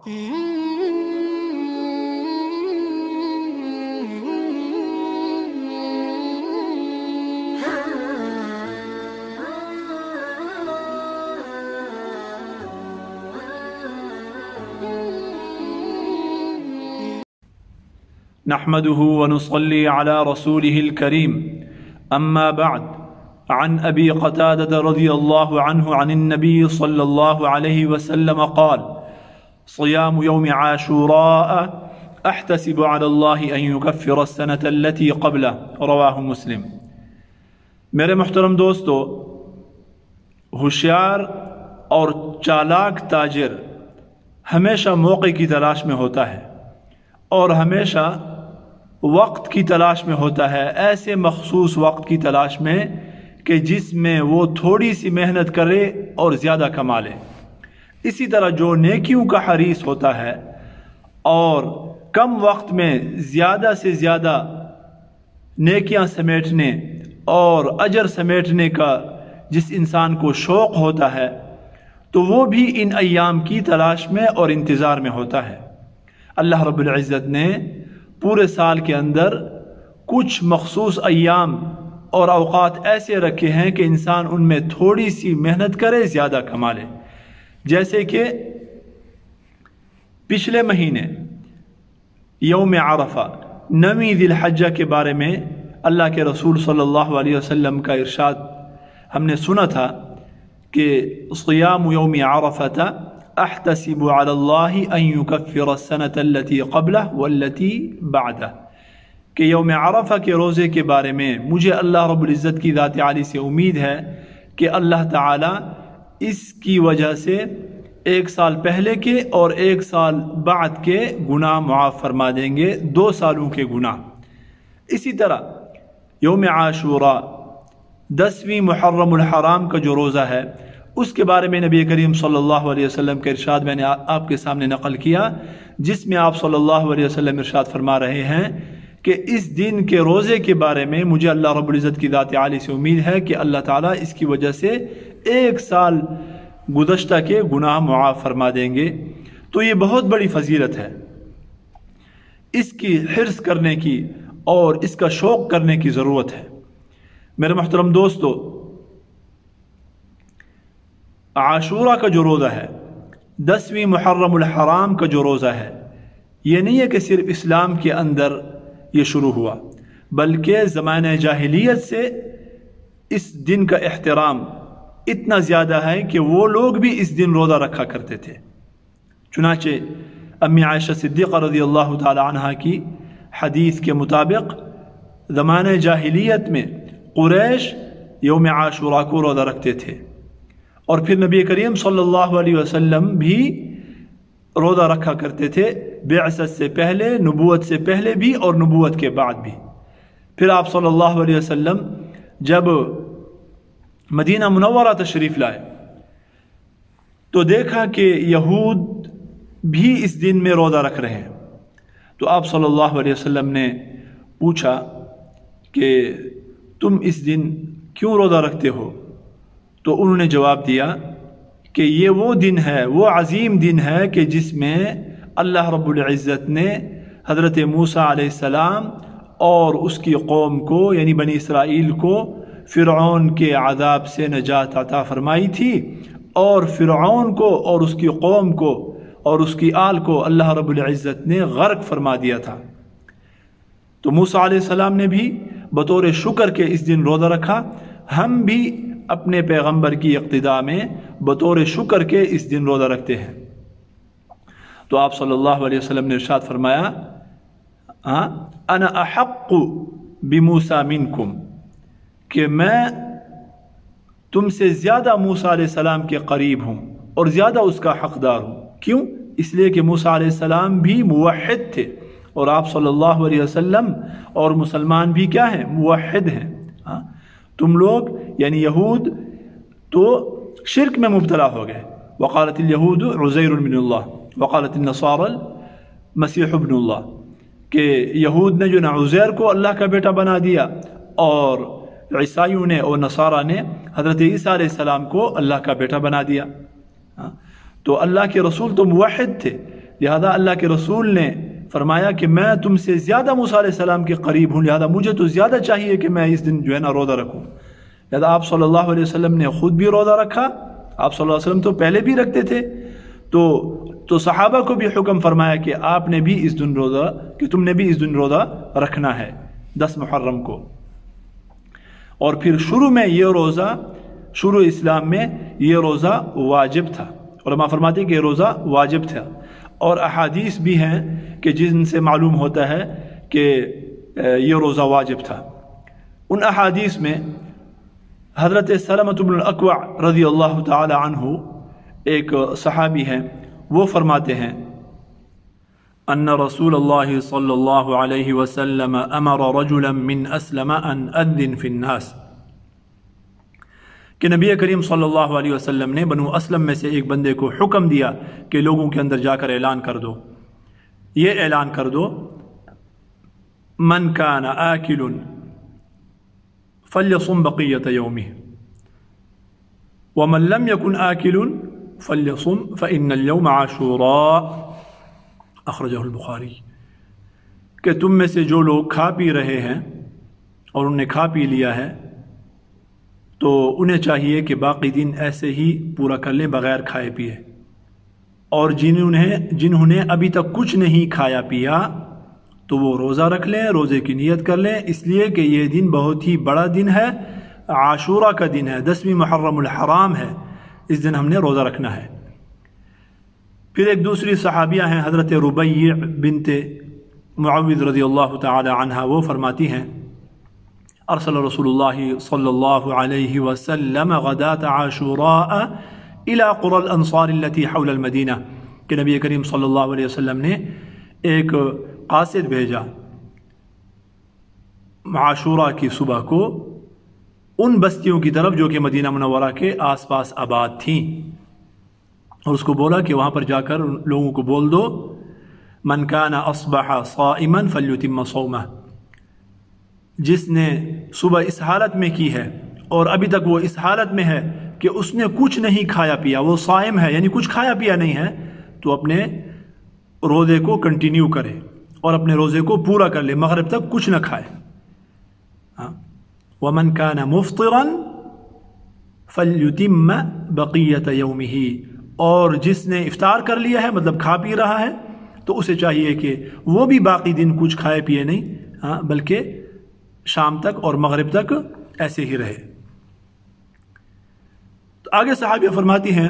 نحمده ونصلي على رسوله الكريم أما بعد عن أبي قتادة رضي الله عنه عن النبي صلى الله عليه وسلم قال صيام يوم عاشوراء أحتسب على الله أن يكفر السنة التي قبله رواه مسلم۔ میرے محترم دوستو، ہوشیار اور چالاک تاجر ہمیشہ موقع کی تلاش میں ہوتا ہے اور ہمیشہ وقت کی تلاش میں ہوتا ہے، ایسے مخصوص وقت کی تلاش میں کہ جس میں وہ تھوڑی سی محنت کرے اور زیادہ کما لے۔ اسی طرح جو نیکیوں کا حریص ہوتا ہے اور کم وقت میں زیادہ سے زیادہ نیکیاں سمیٹنے اور اجر سمیٹنے کا جس انسان کو شوق ہوتا ہے تو وہ بھی ان ایام کی تلاش میں اور انتظار میں ہوتا ہے۔ اللہ رب العزت نے پورے سال کے اندر کچھ مخصوص ایام اور اوقات ایسے رکھے ہیں کہ انسان ان میں تھوڑی سی محنت کرے، زیادہ کما لے۔ جیسے کہ پچھلے مہینے یوم عرفہ 9 ذی الحجہ کے بارے میں اللہ کے رسول صلی اللہ علیہ وسلم کا ارشاد ہم نے سنا تھا کہ صیام یوم عرفہ احتسب علی اللہ ان یکفر السنة التي قبلہ والتي بعدہ، کہ یوم عرفہ کے روزے کے بارے میں مجھے اللہ رب العزت کی ذات عالی سے امید ہے کہ اللہ تعالی اس کی وجہ سے 1 سال پہلے کے اور 1 سال بعد کے گناہ معاف فرما دیں گے، 2 سالوں کے گناہ۔ اسی طرح یوم عاشوراء 10ویں محرم الحرام کا جو روزہ ہے، اس کے بارے میں نبی کریم صلی اللہ علیہ وسلم کا ارشاد میں نے آپ کے سامنے نقل کیا، جس میں آپ صلی اللہ علیہ وسلم ارشاد فرما رہے ہیں کہ اس دن کے روزے کے بارے میں مجھے اللہ رب العزت کی ذات عالی سے امید ہے کہ اللہ تعالیٰ اس کی وجہ سے 1 سال گزشتہ کے گناہ معاف فرما دیں گے۔ تو یہ بہت بڑی فضیلت ہے، اس کی حرص کرنے کی اور اس کا شوق کرنے کی ضرورت ہے۔ میرے محترم دوستو، عاشورہ کا جو روزہ ہے، 10ویں محرم الحرام کا جو روزہ ہے، یہ نہیں ہے کہ صرف اسلام کے اندر یہ شروع ہوا، بلکہ زمانہ جاہلیت سے اس دن کا احترام اتنا زیادہ ہے کہ وہ لوگ بھی اس دن روزہ رکھا کرتے تھے۔ چنانچہ امی عائشہ صدیقہ رضی اللہ تعالی عنہ کی حدیث کے مطابق زمانہ جاہلیت میں قریش یوم عاشورہ کو روزہ رکھتے تھے، اور پھر نبی کریم صلی اللہ علیہ وسلم بھی روزہ رکھا کرتے تھے، بعثت سے پہلے، نبوت سے پہلے بھی اور نبوت کے بعد بھی۔ پھر آپ صلی اللہ علیہ وسلم جب مدینہ منورہ تشریف لائے تو دیکھا کہ یہود بھی اس دن میں روزہ رکھ رہے ہیں، تو آپ صلی اللہ علیہ وسلم نے پوچھا کہ تم اس دن کیوں روزہ رکھتے ہو؟ تو انہوں نے جواب دیا کہ یہ وہ دن ہے، وہ عظیم دن ہے کہ جس میں اللہ رب العزت نے حضرت موسیٰ علیہ السلام اور اس کی قوم کو یعنی بنی اسرائیل کو فرعون کے عذاب سے نجات عطا فرمائی تھی، اور فرعون کو اور اس کی قوم کو اور اس کی آل کو اللہ رب العزت نے غرق فرما دیا تھا۔ تو موسیٰ علیہ السلام نے بھی بطور شکر کے اس دن روزہ رکھا، ہم بھی اپنے پیغمبر کی اقتداء میں بطور شکر کے اس دن روزہ رکھتے ہیں۔ تو آپ صلی اللہ علیہ وسلم نے ارشاد فرمایا انا احق بموسیٰ منکم، کہ میں تم سے زیادہ موسیٰ علیہ السلام کے قریب ہوں اور زیادہ اس کا حقدار ہوں۔ کیوں؟ اس لیے کہ موسیٰ علیہ السلام بھی موحد تھے، اور آپ صلی اللہ علیہ وسلم اور مسلمان بھی کیا ہیں؟ موحد ہیں۔ تم لوگ یعنی یہود تو شرک میں مبتلا ہو گئے، وقالت الیہود عزیر بن اللہ وقالت النصارى مسیح ابن اللہ، کہ یہود نے جو نا عزیر کو اللہ کا بیٹا بنا دیا، اور عیسائیوں نے اور نصارہ نے حضرت عیسیٰ علیہ السلام کو اللہ کا بیٹا بنا دیا۔ تو اللہ کے رسول تو موحد تھے، لہذا اللہ کے رسول نے فرمایا کہ میں تم سے زیادہ موسیٰ علیہ السلام کے قریب ہوں، لہذا مجھے تو زیادہ چاہیے کہ میں اس دن جو ہے نا روزہ رکھوں۔ لہذا آپ صلی اللہ علیہ وسلم نے خود بھی روزہ رکھا، آپ صلی اللہ علیہ وسلم تو پہلے بھی رکھتے تھے، تو صحابہ کو بھی حکم فرمایا کہ آپ نے بھی اس دن روزہ، کہ تم نے بھی اس دن روزہ رکھنا ہے 10 محرم کو۔ اور پھر شروع میں یہ روزہ، شروع اسلام میں یہ روزہ واجب تھا، علماء فرماتے ہیں کہ یہ روزہ واجب تھا، اور احادیث بھی ہیں کہ جن سے معلوم ہوتا ہے کہ یہ روزہ واجب تھا۔ ان احادیث میں حضرت سلمۃ بن الاکوع رضی اللہ تعالی عنہ ایک صحابی ہیں، وہ فرماتے ہیں ان رسول اللہ صلی اللہ علیہ وسلم امر رجلا من اسلم ان اذن فی الناس، کہ نبی کریم صلی اللہ علیہ وسلم نے بنو اسلم میں سے ایک بندے کو حکم دیا کہ لوگوں کے اندر جا کر اعلان کر دو، یہ اعلان کر دو من کان آکل فلیصم بقیت یومہ ومن لم یکن آکل فلیصم فإن اليوم عاشوراء، اخرجہ البخاری، کہ تم میں سے جو لوگ کھا پی رہے ہیں اور انہوں نے کھا پی لیا ہے تو انہیں چاہیے کہ باقی دن ایسے ہی پورا کر لیں بغیر کھائے پیے، اور جنہوں نے ابھی تک کچھ نہیں کھایا پیا تو وہ روزہ رکھ لیں، روزے کی نیت کر لیں، اس لیے کہ یہ دن بہت ہی بڑا دن ہے، عاشورہ کا دن ہے، 10ویں محرم الحرام ہے، اس دن ہم نے روزہ رکھنا ہے۔ پھر ایک دوسری صحابیہ ہیں حضرت ربیع بنت معوذ رضی اللہ تعالی عنہ، وہ فرماتی ہیں ارسل رسول اللہ صلی اللہ علیہ وسلم غداة عاشوراء الى قرى الانصار التي حول المدینہ، کہ نبی کریم صلی اللہ علیہ وسلم نے ایک قاصد بھیجا عاشوراء کی صبح کو ان بستیوں کی طرف جو کہ مدینہ منورہ کے آس پاس آباد تھیں، اور اس کو بولا کہ وہاں پر جا کر لوگوں کو بول دو من کان اصبح صائما فلیتم صومہ، جس نے صبح اس حالت میں کی ہے اور ابھی تک وہ اس حالت میں ہے کہ اس نے کچھ نہیں کھایا پیا، وہ صائم ہے یعنی کچھ کھایا پیا نہیں ہے، تو اپنے روزے کو کنٹینیو کرے اور اپنے روزے کو پورا کر لے، مغرب تک کچھ نہ کھائے۔ وَمَنْ كَانَ مُفْطِرًا فَلْيُتِمَّ بَقِيَّةَ يَوْمِهِ، اور جس نے افطار کر لیا ہے مطلب کھا پی رہا ہے تو اسے چاہیے کہ وہ بھی باقی دن کچھ کھائے پیے نہیں، بلکہ شام تک اور مغرب تک ایسے ہی رہے۔ تو آگے صحابہ فرماتی ہیں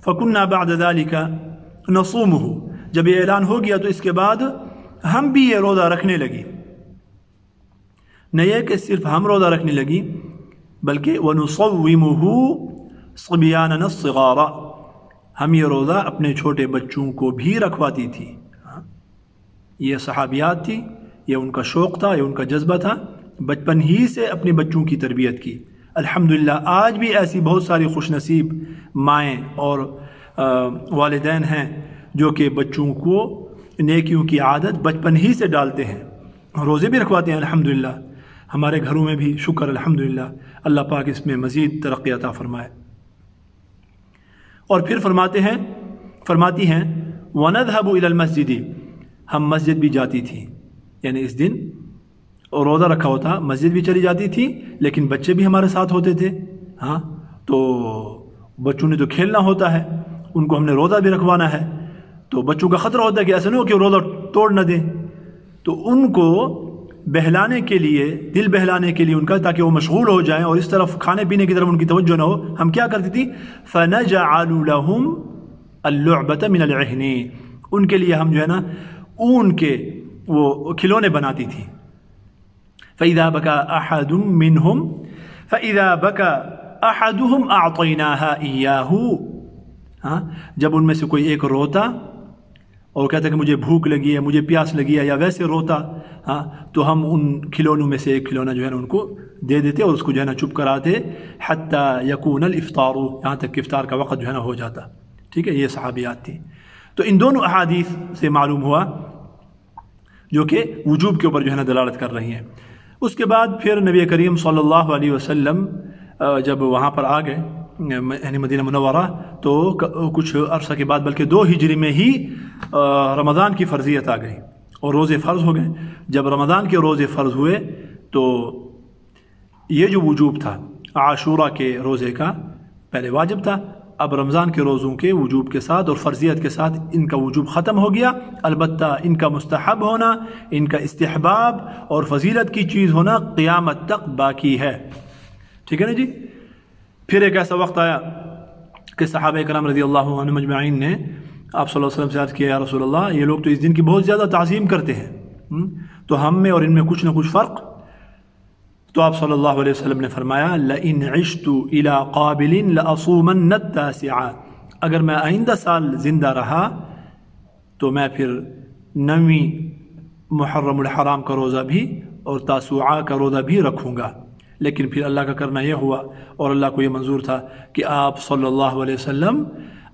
فَكُنَّا بَعْدَ ذَلِكَ نَصُومُهُ، جب یہ اعلان ہو گیا تو اس کے بعد ہم بھی یہ روزہ رکھنے لگی، نہ یہ کہ صرف ہم روزہ رکھنے لگی بلکہ وَنُصَوِّمُهُ صِبْيَانَنَا الصِّغَارَ، ہم یہ روزہ اپنے چھوٹے بچوں کو بھی رکھواتی تھی۔ یہ صحابیات تھی، یہ ان کا شوق تھا، یہ ان کا جذبہ تھا، بچپن ہی سے اپنے بچوں کی تربیت کی۔ الحمدللہ آج بھی ایسی بہت ساری خوش نصیب مائیں اور والدین ہیں جو کہ بچوں کو نیکیوں کی عادت بچپن ہی سے ڈالتے ہیں، روزے بھی رکھواتے ہیں الحمدللہ۔ ہمارے گھروں میں بھی شکر الحمدللہ، اللہ پاک اس میں مزید ترقی عطا فرمائے۔ اور پھر فرماتی ہیں وَنَذْهَبُ إِلَى الْمَسْجِدِ، ہم مسجد بھی جاتی تھی، یعنی اس دن روزہ رکھا ہوتا مسجد بھی چلی جاتی تھی، لیکن بچے بھی ہمارے ساتھ ہوتے تھے، تو بچوں نے تو کھیلنا ہوتا ہے، ان کو ہم نے روزہ بھی رکھوانا ہے، تو بچوں کا خطرہ ہوتا ہے کہ ایسا نہیں ہو کہ روزہ توڑ نہ دیں، تو ان کو بہلانے کے لیے، دل بہلانے کے لیے ان کا، تاکہ وہ مشغول ہو جائیں اور اس طرف کھانے پینے کی طرف ان کی توجہ نہ ہو، ہم کیا کرتی تھی فَنَجْعَلُ لَهُمْ اللُّعْبَةَ مِنَ الْعِهْنِ، ان کے لیے ہم جو ہے نا اون کے وہ کھلونے بناتی تھی۔ فَإِذَا بَكَى أَحَدٌ مِّنْهُمْ فَإِذَا بَكَى أَحَدُهُمْ أَعْطَيْنَاهَا إِيَّاهُ، جب ان میں سے کوئی ایک روتا اور کہتا کہ مجھے بھوک لگی ہے، مجھے پیاس لگی ہے، یا ویسے روتا، تو ہم ان کھلونوں میں سے ایک کھلونا جو ہے نا ان کو دے دیتے اور اس کو جو ہے نا چپ کراتے حتی یکون الافطار، یہاں تک کہ افطار کا وقت جو ہے نا ہو جاتا۔ ٹھیک ہے، یہ صحابیات تھی۔ تو ان دونوں احادیث سے معلوم ہوا جو کہ وجوب کے اوپر جو ہے نا دلالت کر رہی ہیں۔ اس کے بعد پھر نبی کریم صلی اللہ علیہ وسلم جب وہاں پر آ گئے یعنی مدینہ منورہ تو کچھ عرصہ کے بعد بلکہ 2 ہجری میں ہی رمضان کی فرضیت آ گئی اور روزے فرض ہو گئے۔ جب رمضان کے روزے فرض ہوئے تو یہ جو وجوب تھا عاشورہ کے روزے کا پہلے واجب تھا، اب رمضان کے روزوں کے وجوب کے ساتھ اور فرضیت کے ساتھ ان کا وجوب ختم ہو گیا، البتہ ان کا مستحب ہونا، ان کا استحباب اور فضیلت کی چیز ہونا قیامت تک باقی ہے۔ ٹھیک ہے نا جی؟ پھر ایک ایسا وقت آیا کہ صحابہ کرام رضی اللہ عنہم اجمعین نے آپ صلی اللہ علیہ وسلم سے عرض کیا، یا رسول اللہ یہ لوگ تو اس دن کی بہت زیادہ تعظیم کرتے ہیں، تو ہم میں اور ان میں کچھ نہ کچھ فرق؟ تو آپ صلی اللہ علیہ وسلم نے فرمایا لَإِنْ عِشْتُ إِلَىٰ قَابِلٍ لَأَصُومَنَّ التَّاسِعَ، اگر میں آئندہ سال زندہ رہا تو میں پھر 9ویں محرم الحرام کا روزہ بھی اور تاسوعہ کا روزہ بھی رکھوں گا۔ لیکن پھر اللہ کا کرنا یہ ہوا اور اللہ کو یہ منظور تھا کہ آپ صلی اللہ علیہ وسلم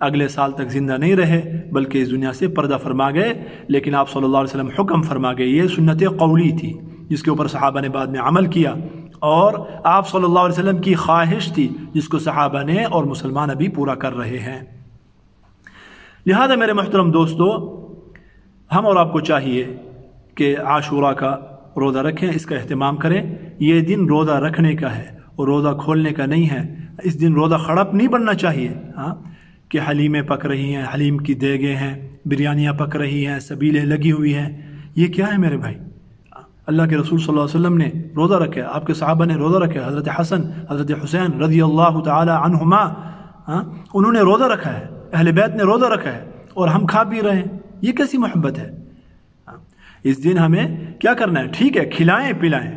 اگلے سال تک زندہ نہیں رہے بلکہ اس دنیا سے پردہ فرما گئے، لیکن آپ صلی اللہ علیہ وسلم حکم فرما گئے۔ یہ سنت قولی تھی جس کے اوپر صحابہ نے بعد میں عمل کیا، اور آپ صلی اللہ علیہ وسلم کی خواہش تھی جس کو صحابہ نے اور مسلمان ابھی پورا کر رہے ہیں۔ لہذا میرے محترم دوستو، ہم اور آپ کو چاہیے کہ عاشورہ کا روزہ رکھیں، اس کا اہتمام کریں۔ یہ دن روزہ رکھنے کا ہے اور روزہ کھولنے کا نہیں ہے۔ اس دن روزہ خڑپ نہیں بننا چاہیے کہ حلیمیں پک رہی ہیں، حلیم کی دیگیں ہیں، بریانیاں پک رہی ہیں، سبیلیں لگی ہوئی ہیں۔ یہ کیا ہے میرے بھائی؟ اللہ کے رسول صلی اللہ علیہ وسلم نے روزہ رکھا، آپ کے صحابہ نے روزہ رکھا، حضرت حسن حضرت حسین رضی اللہ تعالی عنہما انہوں نے روزہ رکھا ہے، اہل بیت نے روزہ رکھا ہے، اور ہم کھا پی رہے ہیں۔ یہ کیسی محبت ہے؟ اس دن ہمیں کیا کرنا ہے؟ ٹھیک ہے کھلائیں پلائیں،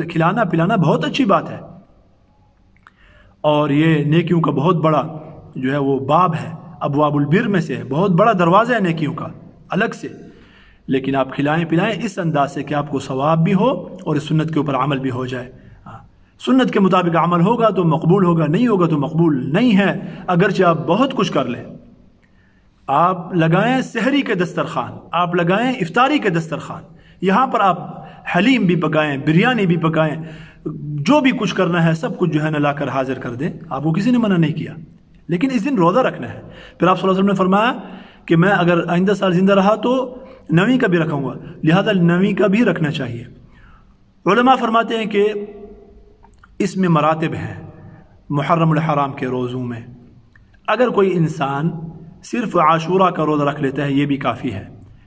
کھلانا پلانا بہت اچھی بات ہے، اور یہ نیکیوں کا بہت بڑا جو ہے وہ باب ہے، ابواب البر میں سے ہے، بہت بڑا دروازہ ہے نیکیوں کا الگ سے۔ لیکن آپ کھلائیں پلائیں اس انداز سے کہ آپ کو ثواب بھی ہو اور اس سنت کے اوپر عمل بھی ہو جائے۔ سنت کے مطابق عمل ہوگا تو مقبول ہوگا، نہیں ہوگا تو مقبول نہیں ہے، اگرچہ آپ بہت کچھ کر لیں۔ آپ لگائیں سحری کے دسترخوان، آپ لگائیں افطاری کے دسترخوان، یہاں پر آپ حلیم بھی پکائیں، بریانی بھی پکائیں، جو بھی کچھ کرنا ہے سب کچھ جو ہے نا لا کر حاضر کر دیں، آپ کو کسی نے منع نہیں کیا، لیکن اس دن روزہ رکھنا ہے۔ پھر آپ صلی اللہ علیہ وسلم نے فرمایا کہ میں اگر آئندہ سال زندہ رہا تو 9ویں کا بھی رکھوں گا، لہذا 9ویں کا بھی رکھنا چاہیے۔ علماء فرماتے ہیں کہ اس میں مراتب ہیں محرم الحرام کے روزوں میں۔ اگر کوئی انسان صرف عاشورہ کا روزہ رکھ لیتا ہے یہ بھی کافی ہے،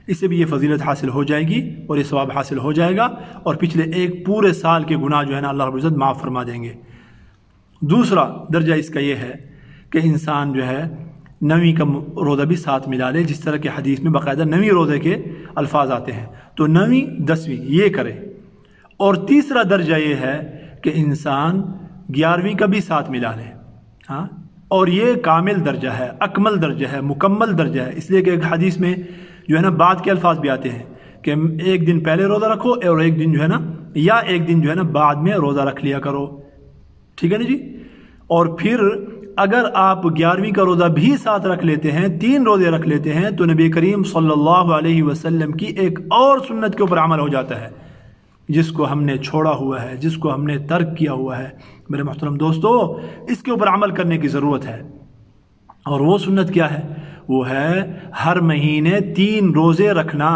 اس سے بھی یہ فضیلت حاصل ہو جائے گی اور یہ ثواب حاصل ہو جائے گا، اور پچھلے ایک پورے سال کے گناہ جو ہے نا اللہ رب العزت معاف فرما دیں گے۔ دوسرا درجہ اس کا یہ ہے کہ انسان جو ہے 9ویں کا روزہ بھی ساتھ ملا لے، جس طرح کے حدیث میں باقاعدہ 9ویں روزے کے الفاظ آتے ہیں، تو 9ویں 10ویں یہ کرے۔ اور تیسرا درجہ یہ ہے کہ انسان 11ویں کا بھی ساتھ ملا لے، اور یہ کامل درجہ ہے، اکمل درجہ ہے، مکمل درجہ ہے، اس لیے کہ ایک حدیث میں جو ہے نا بعد کے الفاظ بھی آتے ہیں کہ ایک دن پہلے روزہ رکھو اور ایک دن جو ہے نا یا ایک دن جو ہے نا بعد میں روزہ رکھ لیا کرو، ٹھیک ہے نا جی۔ اور پھر اگر آپ 11ویں کا روزہ بھی ساتھ رکھ لیتے ہیں، 3 روزے رکھ لیتے ہیں، تو نبی کریم صلی اللہ علیہ وسلم کی ایک اور سنت کے اوپر عمل ہو جاتا ہے جس کو ہم نے چھوڑا ہوا ہے، جس کو ہم نے ترک کیا ہوا ہے۔ میرے محترم دوستو، اس کے اوپر عمل کرنے کی ضرورت ہے، اور وہ سنت کیا ہے؟ وہ ہے ہر مہینے 3 روزے رکھنا۔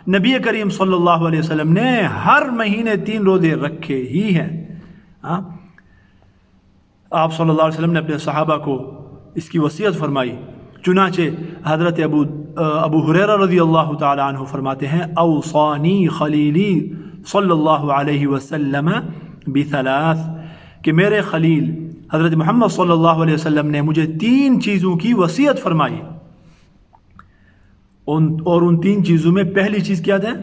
نبی کریم صلی اللہ علیہ وسلم نے ہر مہینے 3 روزے رکھے ہی ہیں۔ آپ صلی اللہ علیہ وسلم نے اپنے صحابہ کو اس کی وصیت فرمائی، چنانچہ حضرت ابو حریرہ رضی اللہ تعالی عنہ فرماتے ہیں اوصانی خلیلی صلی اللہ علیہ وسلم بثلاث، کہ میرے خلیل حضرت محمد صلی اللہ علیہ وسلم نے مجھے 3 چیزوں کی وصیت فرمائی، اور ان 3 چیزوں میں پہلی چیز کیا ہے؟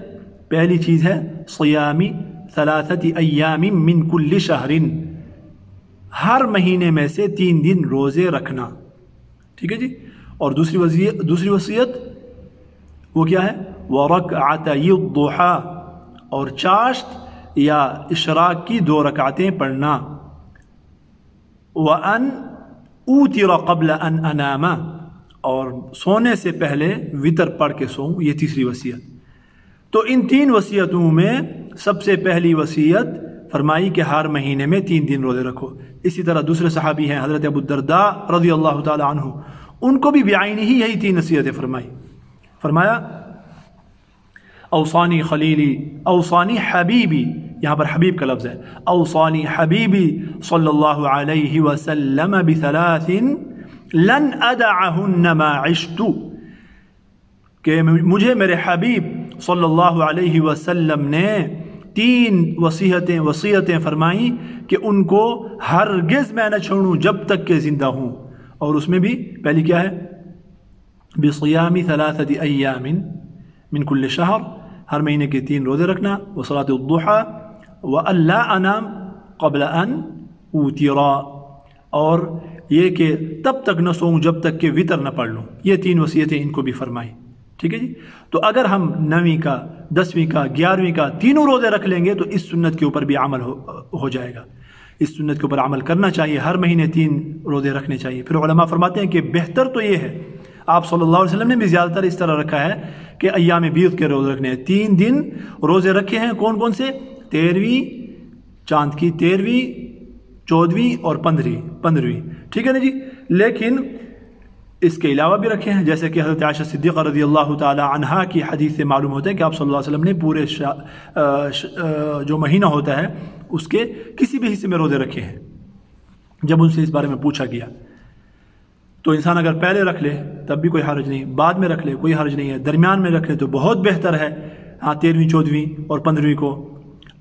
پہلی چیز ہے صیامی 3 ایام من کل شہر، ہر مہینے میں سے 3 دن روزے رکھنا، ٹھیک ہے جی۔ اور دوسری وصیت وہ کیا ہے؟ وَرَكْعَتَيِ الضُّحَىٰ، اور چاشت یا اشراق کی 2 رکعتیں پڑھنا، وَأَنْ أُوتِرَ قَبْلَ أَنْ أَنَامَ، اور سونے سے پہلے وطر پڑھ کے سوؤں، یہ تیسری وصیت۔ تو ان 3 وصیتوں میں سب سے پہلی وصیت فرمائی کہ ہر مہینے میں 3 دن روزے رکھو۔ اسی طرح دوسرے صحابی ہیں حضرت ابو الدرداء رضی اللہ تعالی عنہ، ان کو بھی بعینہ ہی یہی 3 نصیحتیں فرمائی۔ فرمایا اوصانی خلیلی اوصانی حبیبی، یہاں پر حبیب کا لفظ ہے، اوصانی حبیبی صلی اللہ علیہ وسلم بثلاث لن ادعہن ما عشت، کہ مجھے میرے حبیب صلی اللہ علیہ وسلم نے 3 وصیتیں فرمائیں کہ ان کو ہرگز میں نہ چھوڑوں جب تک کہ زندہ ہوں، اور اس میں بھی پہلی کیا ہے؟ بصیام 3 ایام من کل شہر، ہر مہینے کے 3 روزے رکھنا، وصلاۃ الضحیٰ وَأَلَّا أَنَامَ قَبْلَ أَنْ أُوتِرَ، اور یہ کہ تب تک نہ سوؤں جب تک کہ وطر نہ پڑھ لوں۔ یہ 3 وصیتیں ان کو بھی فرمائیں، ٹھیک ہے جی۔ تو اگر ہم 9ویں کا 10ویں کا 11ویں کا تینوں روزے رکھ لیں گے تو اس سنت کے اوپر بھی عمل ہو جائے گا، اس سنت کے اوپر عمل کرنا چاہیے، ہر مہینے 3 روزے رکھنے چاہیے۔ پھر علماء فرماتے ہیں کہ بہتر تو یہ ہے، آپ صلی اللہ علیہ وسلم نے بھی زیادہ تر اس طرح رکھا ہے کہ ایام بیض کے روزے رکھنے ہیں۔ 3 دن روزے رکھے ہیں، کون کون سے؟ 13ویں، چاند کی 13ویں، 14ویں اور 15ویں، ٹھیک ہے نا جی۔ لیکن اس کے علاوہ بھی رکھے ہیں، جیسے کہ حضرت عائشہ صدیقہ رضی اللہ تعالی عنہا کی حدیث سے معلوم ہوتا ہے کہ آپ صلی اللہ علیہ وسلم نے پورے جو مہینہ ہوتا ہے اس کے کسی بھی حصے میں روزے رکھے ہیں۔ جب ان سے اس بارے میں پوچھا گیا تو انسان اگر پہلے رکھ لے تب بھی کوئی حرج نہیں، بعد میں رکھ لے کوئی حرج نہیں ہے، درمیان میں رکھ لے تو بہت بہتر ہے، ہاں 13ویں 14ویں اور 15ویں کو۔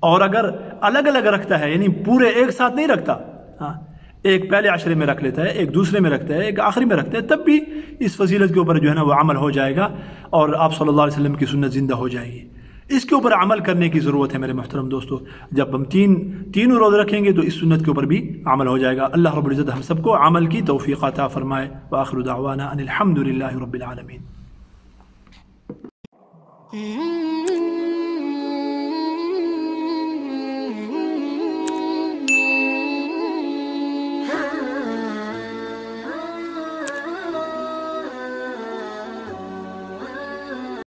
اور اگر الگ الگ رکھتا ہے، یعنی پورے ایک ساتھ نہیں رکھتا، ہاں ایک پہلے عشرے میں رکھ لیتا ہے، ایک دوسرے میں رکھتا ہے، ایک آخری میں رکھتا ہے، تب بھی اس فضیلت کے اوپر جو ہے نا وہ عمل ہو جائے گا اور آپ صلی اللہ علیہ وسلم کی سنت زندہ ہو جائے گی۔ اس کے اوپر عمل کرنے کی ضرورت ہے میرے محترم دوستو۔ جب ہم تینوں روزے رکھیں گے تو اس سنت کے اوپر بھی عمل ہو جائے گا۔ اللہ رب العزت ہم سب کو عمل کی توفیق عطا فرمائے۔ وآخر دعوانا ان الحمد للہ رب العالمین۔